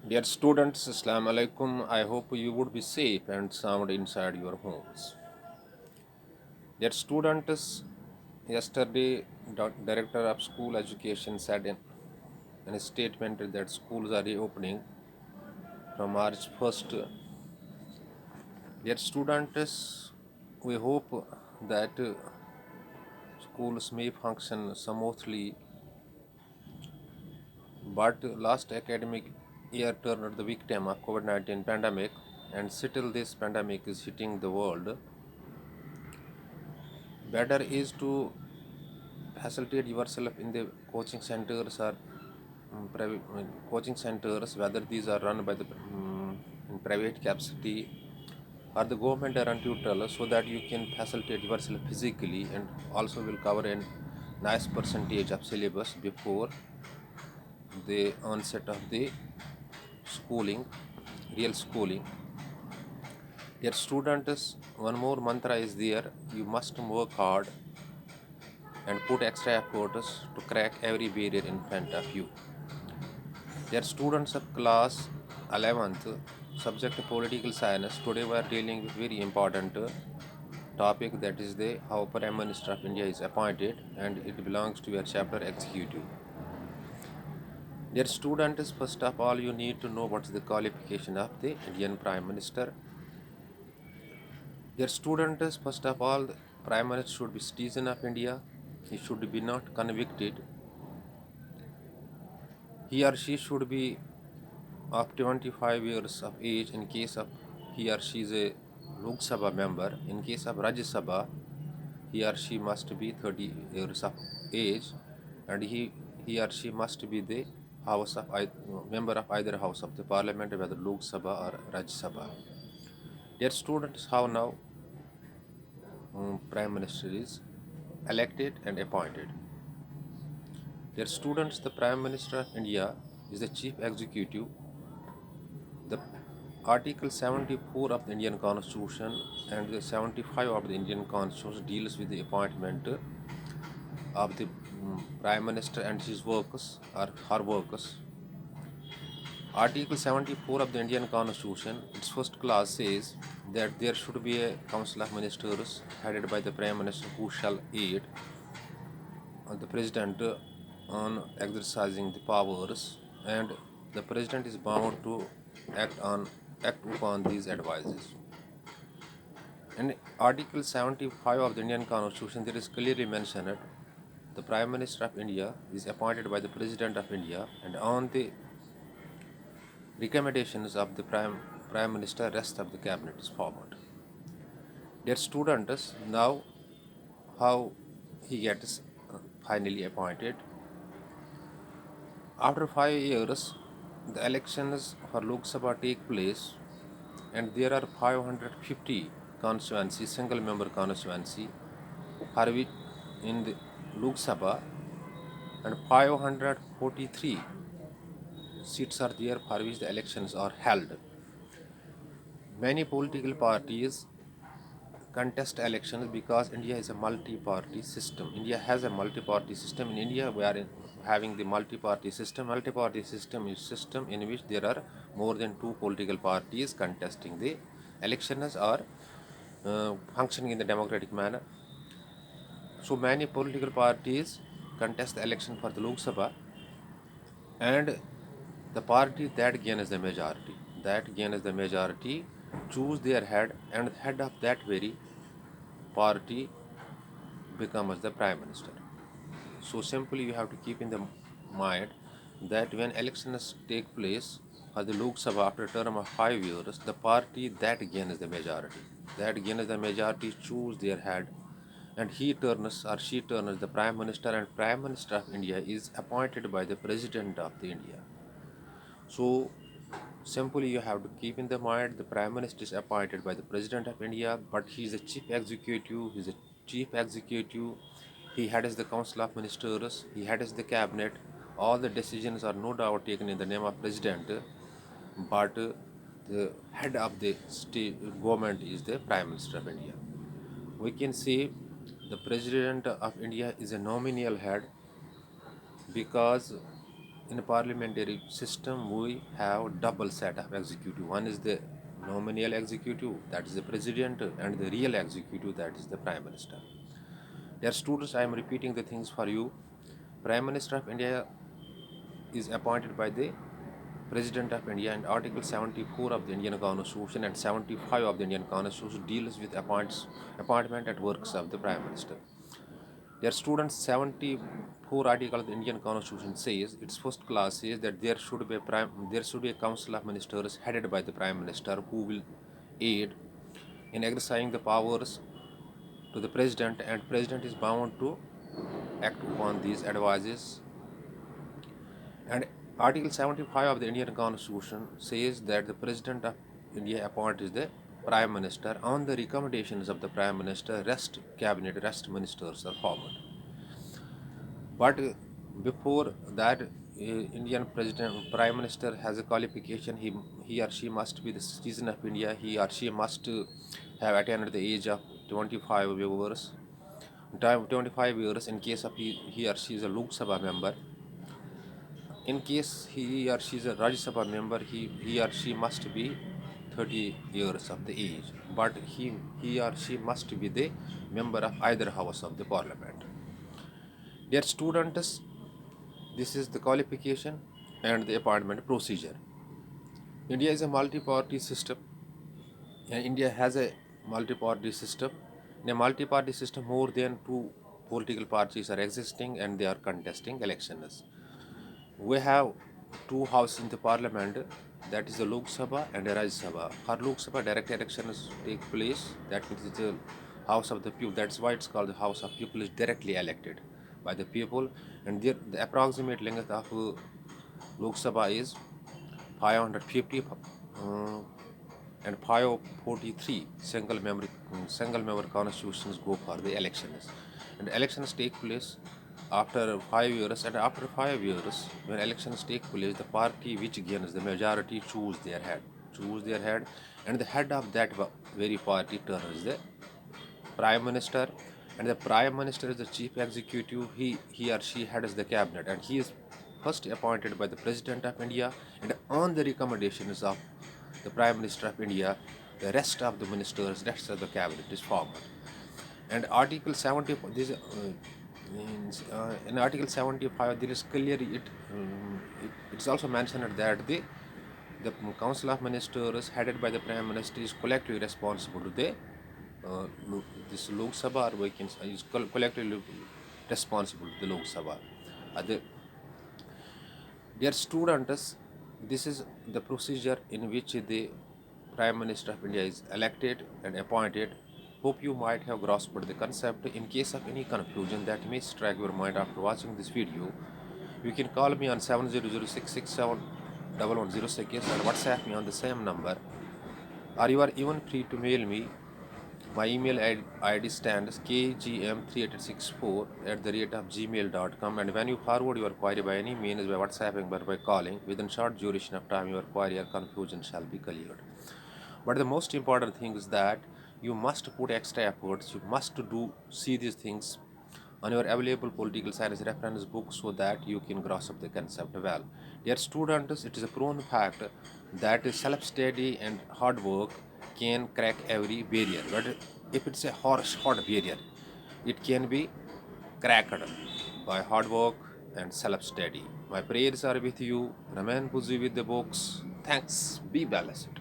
Dear students, Assalamu alaikum. I hope you would be safe and sound inside your homes. Dear students, yesterday Director of School Education said in a statement that schools are reopening from March 1st. Dear students, we hope that schools may function smoothly, but last academic year turned the victim of COVID-19 pandemic, and still this pandemic is hitting the world. Better is to facilitate yourself in the coaching centers or private coaching centers, whether these are run by the in private capacity or the government are neutral, so that you can facilitate yourself physically and also will cover a nice percentage of syllabus before the onset of the schooling, real schooling. Dear students, one more mantra is there: you must work hard and put extra efforts to crack every barrier in front of you. Dear students of class 11th, subject political science, today we are dealing with very important topic, that is the how Prime Minister of India is appointed, and it belongs to your chapter executive. Dear students, first of all you need to know what is the qualification of the Indian Prime Minister. Dear students, first of all, the Prime Minister should be citizen of India. He should be not convicted. He or she should be of 25 years of age in case of he or she is a Lok Sabha member. In case of Rajya Sabha, he or she must be 30 years of age, and he or she must be the house of member of either house of the parliament, whether Lok Sabha or Rajya Sabha. Dear students, how now Prime Minister is elected and appointed. Dear students, the Prime Minister of India is the chief executive. The Article 74 of the Indian Constitution and the 75 of the Indian Constitution deals with the appointment of the Prime Minister and his workers or her workers. Article 74 of the Indian Constitution, its first clause says that there should be a Council of Ministers headed by the Prime Minister who shall aid the President on exercising the powers, and the President is bound to act upon these advices. In Article 75 of the Indian Constitution, there is clearly mentioned the Prime Minister of India is appointed by the President of India, and on the recommendations of the Prime Minister, rest of the cabinet is formed. Dear students, now how he gets finally appointed. After 5 years, the elections for Lok Sabha take place, and there are 550 constituencies, single member constituency, for which in the Lok Sabha, and 543 seats are there for which the elections are held. Many political parties contest elections because India is a multi-party system. India has a multi-party system. In India, we are having the multi-party system. Multi-party system is system in which there are more than two political parties contesting the elections or functioning in the democratic manner. So many political parties contest the election for the Lok Sabha, and the party that gains the majority choose their head, and the head of that very party becomes the Prime Minister. So simply you have to keep in the mind that when elections take place for the Lok Sabha after a term of 5 years, the party that gains the majority choose their head, and he turns or she turns the Prime Minister, and Prime Minister of India is appointed by the President of the India. So simply you have to keep in the mind the Prime Minister is appointed by the President of India, but he is a chief executive. He is a chief executive. He heads the Council of Ministers. He heads the cabinet. All the decisions are no doubt taken in the name of President, but the head of the state government is the Prime Minister of India. We can say the President of India is a nominal head because in a parliamentary system we have double set of executive. One is the nominal executive, that is the president, and the real executive, that is the prime minister. Dear students, I am repeating the things for you. Prime Minister of India is appointed by the President of India, and Article 74 of the Indian Constitution and 75 of the Indian Constitution deals with appointment and works of the Prime Minister. Dear students, 74 article of the Indian Constitution says, its first clause says that there should be a council of ministers headed by the Prime Minister who will aid in exercising the powers to the President, and President is bound to act upon these advices. And Article 75 of the Indian Constitution says that the President of India appoints the Prime Minister. On the recommendations of the Prime Minister, rest ministers are formed. But before that, Indian Prime Minister has a qualification. He or she must be the citizen of India. He or she must have attained the age of 25 years. 25 years in case of he or she is a Lok Sabha member. In case he or she is a Rajya Sabha member, he or she must be 30 years of the age. But he or she must be the member of either house of the parliament. Dear students, this is the qualification and the appointment procedure. India is a multi-party system. And India has a multi-party system. In a multi-party system, more than two political parties are existing and they are contesting elections. We have two houses in the parliament, that is the Lok Sabha and the Rajya Sabha. For Lok Sabha, direct elections take place. That means it's the house of the people. That's why it's called the house of people, is directly elected by the people. And the approximate length of Lok Sabha is 550 and 543 single member constitutions go for the elections. And elections take place after 5 years, and after 5 years, when elections take place, the party which gains the majority choose their head, and the head of that very party turns the prime minister, and the prime minister is the chief executive. He or she heads the cabinet, and he is first appointed by the president of India, and on the recommendations of the prime minister of India, the rest of the rest of the cabinet is formed. And Article 70, this in Article 75, there is clearly it's also mentioned that the Council of Ministers headed by the Prime Minister is collectively responsible to the this Lok Sabha, or we can say is collectively responsible to the Lok Sabha. The Dear students, this is the procedure in which the Prime Minister of India is elected and appointed. Hope you might have grasped the concept. In case of any confusion that may strike your mind after watching this video, you can call me on 700-667-1106 and WhatsApp me on the same number, or you are even free to mail me. My email ID stands kgm3864@gmail.com, and when you forward your query by any means, by WhatsApping or by calling, within short duration of time your query or confusion shall be cleared. But the most important thing is that you must put extra efforts. You must see these things on your available political science reference book so that you can grasp the concept well. Dear students, it is a proven fact that self-study and hard work can crack every barrier. But if it's a harsh, hard barrier, it can be cracked by hard work and self-study. My prayers are with you. Remain busy with the books. Thanks. Be blessed.